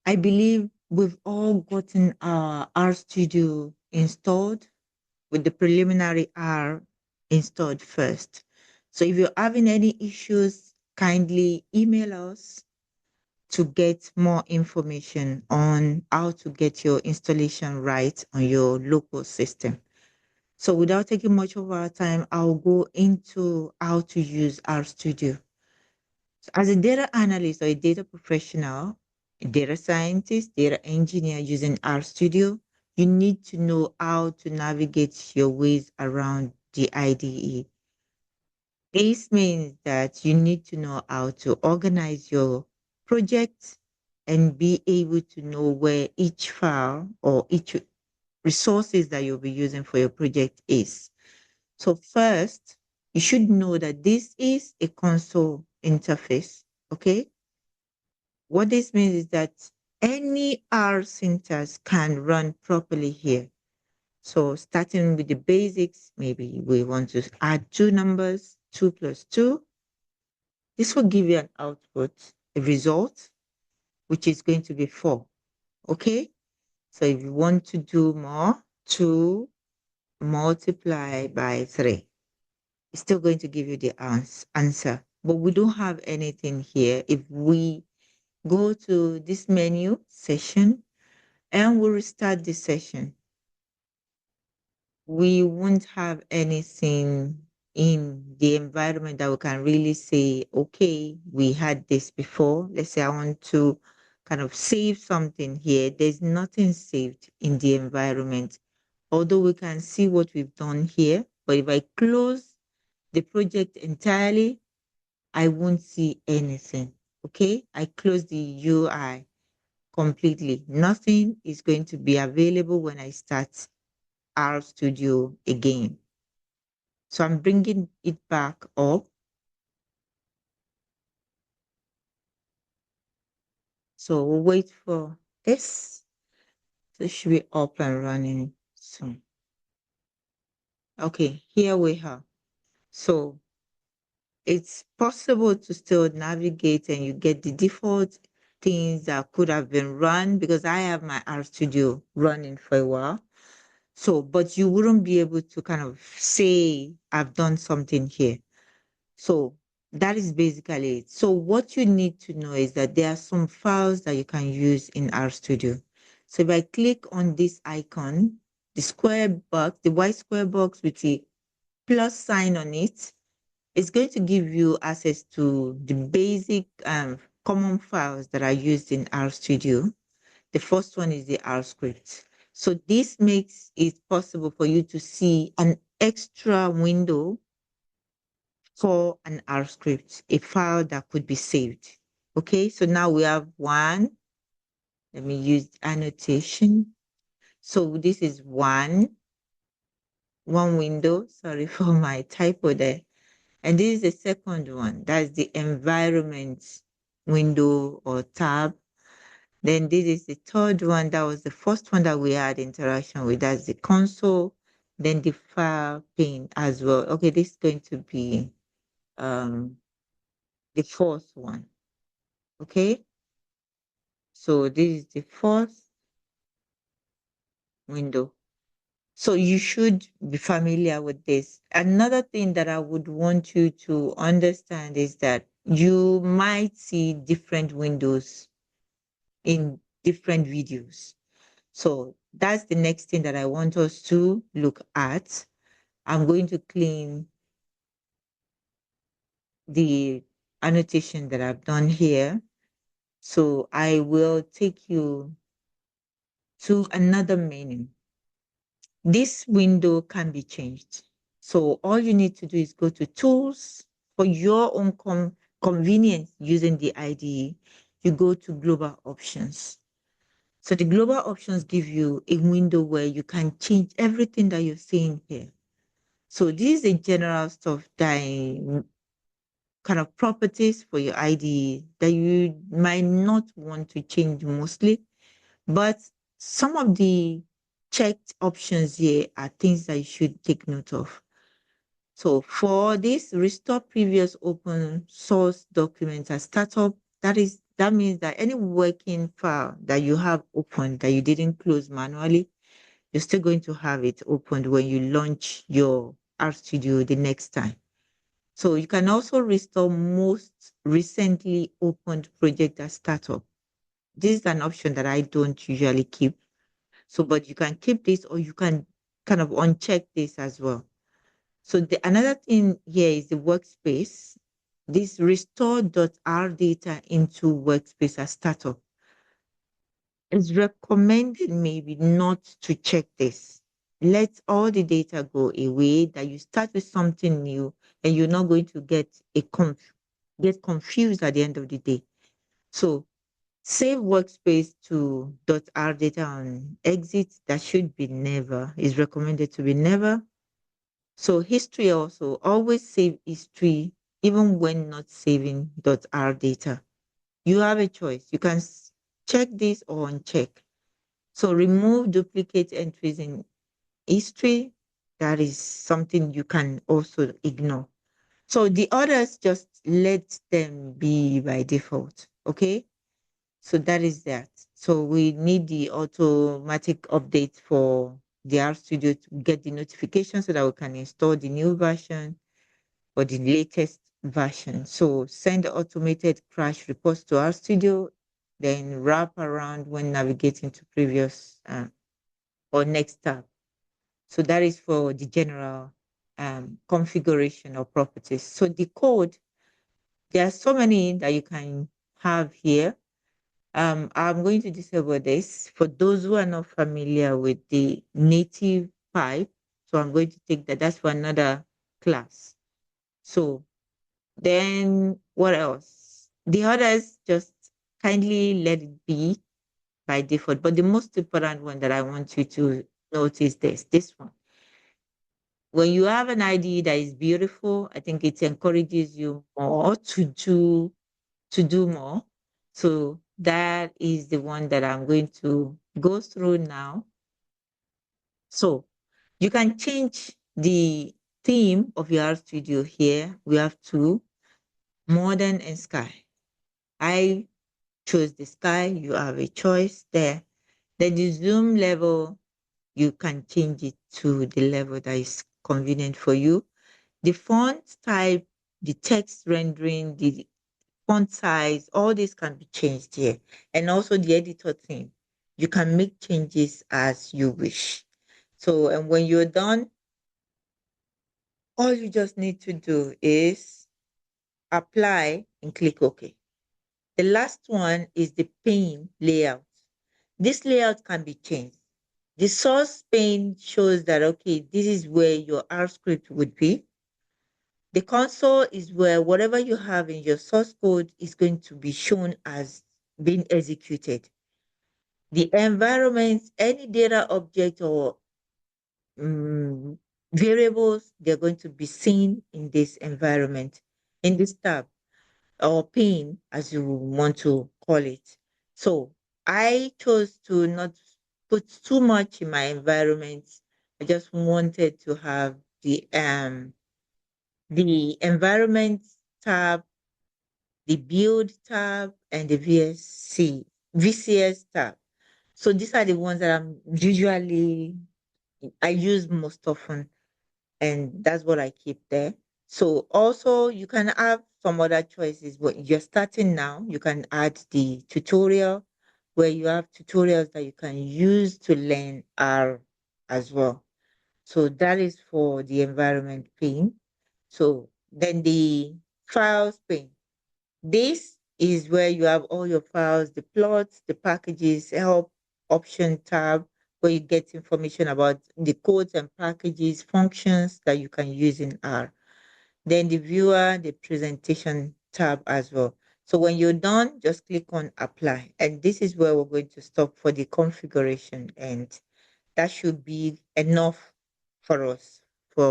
I believe we've all gotten our RStudio installed with the preliminary R installed first. So if you're having any issues, kindly email us to get more information on how to get your installation right on your local system. So without taking much of our time, I'll go into how to use RStudio. As a data analyst or a data professional, a data scientist, data engineer using RStudio, you need to know how to navigate your ways around the IDE. This means that you need to know how to organize your project and be able to know where each file or each resources that you'll be using for your project is. So first, you should know that this is a console interface, okay? What this means is that any R syntax can run properly here. So starting with the basics, maybe we want to add two numbers, 2 plus 2. This will give you an output, a result, which is going to be 4, okay? So if you want to do more, 2 multiplied by 3. It's still going to give you the answer. But we don't have anything here. If we go to this menu session and we restart the session, we won't have anything in the environment that we can really say, okay, we had this before. Let's say I want to kind of save something here. There's nothing saved in the environment, although we can see what we've done here. But if I close the project entirely, I won't see anything. Okay, I close the UI completely. Nothing is going to be available when I start RStudio again. So I'm bringing it back up. So we'll wait for this. So it should be up and running soon. Okay, here we are. So it's possible to still navigate and you get the default things that could have been run because I have my RStudio running for a while. So, but you wouldn't be able to kind of say, I've done something here. So that is basically it. So what you need to know is that there are some files that you can use in RStudio. So if I click on this icon, the square box, the white square box with the plus sign on it, it's going to give you access to the basic common files that are used in RStudio. The first one is the R script. So this makes it possible for you to see an extra window for an R script, a file that could be saved. Okay, so now we have one. Let me use annotation. So this is one window. Sorry for my typo there. And this is the second one. That's the environment window or tab. Then this is the third one. That was the first one that we had interaction with. That's the console. Then the file pane as well. Okay, this is going to be the fourth one. Okay. So this is the fourth window. So you should be familiar with this. Another thing that I would want you to understand is that you might see different windows in different videos. So that's the next thing that I want us to look at. I'm going to clean the annotation that I've done here. So I will take you to another menu. This window can be changed. So all you need to do is go to tools for your own convenience using the IDE. You go to global options. So the global options give you a window where you can change everything that you're seeing here. So these are general stuff that kind of properties for your IDE that you might not want to change mostly, but some of the checked options here are things that you should take note of. So for this, restore previous open source documents as startup, that is That means that any working file that you have opened that you didn't close manually, you're still going to have it opened when you launch your RStudio the next time. So you can also restore most recently opened project as startup. This is an option that I don't usually keep. So, but you can keep this or you can kind of uncheck this as well. So the another thing here is the workspace. This restore.r data into workspace as startup. It's recommended maybe not to check this. Let all the data go away, that you start with something new and you're not going to get confused at the end of the day. So save workspace to .r data on exit. That should be never, is recommended to be never. So history also, always save history even when not saving .r data. You have a choice. You can check this or uncheck. So remove duplicate entries in history. That is something you can also ignore. So the others, just let them be by default. Okay. So that is that. So we need the automatic update for the RStudio to get the notification so that we can install the new version or the latest version. So send automated crash reports to RStudio, then wrap around when navigating to previous or next tab. So that is for the general configuration or properties. So the code, there are so many that you can have here. I'm going to disable this for those who are not familiar with the native pipe. So I'm going to take that. That's for another class. So then what else? The others, just kindly let it be by default. But the most important one that I want you to notice this one. When you have an ID that is beautiful, I think it encourages you more to do more. So that is the one that I'm going to go through now. So you can change the theme of your studio here. We have two, modern and sky. I chose the sky. You have a choice there. Then the zoom level, you can change it to the level that is convenient for you. The font type, the text rendering, the font size, all this can be changed here. And also the editor theme. You can make changes as you wish. So, and when you're done, all you just need to do is apply and click OK. The last one is the pane layout. This layout can be changed. The source pane shows that, okay, this is where your R script would be. The console is where whatever you have in your source code is going to be shown as being executed. The environment, any data object or mm, variables, they're going to be seen in this environment, in this tab or pane, as you want to call it. So I chose to not put too much in my environment. I just wanted to have the environment tab, the build tab, and the VCS tab. So these are the ones that I use most often, and that's what I keep there. So also you can have some other choices. But you're starting now, you can add the tutorial where you have tutorials that you can use to learn R as well. So that is for the environment pane. So then the files pane. This is where you have all your files, the plots, the packages, help option tab, where you get information about the codes and packages, functions that you can use in R. Then the viewer, the presentation tab as well. So when you're done, just click on apply. And this is where we're going to stop for the configuration. And that should be enough for us for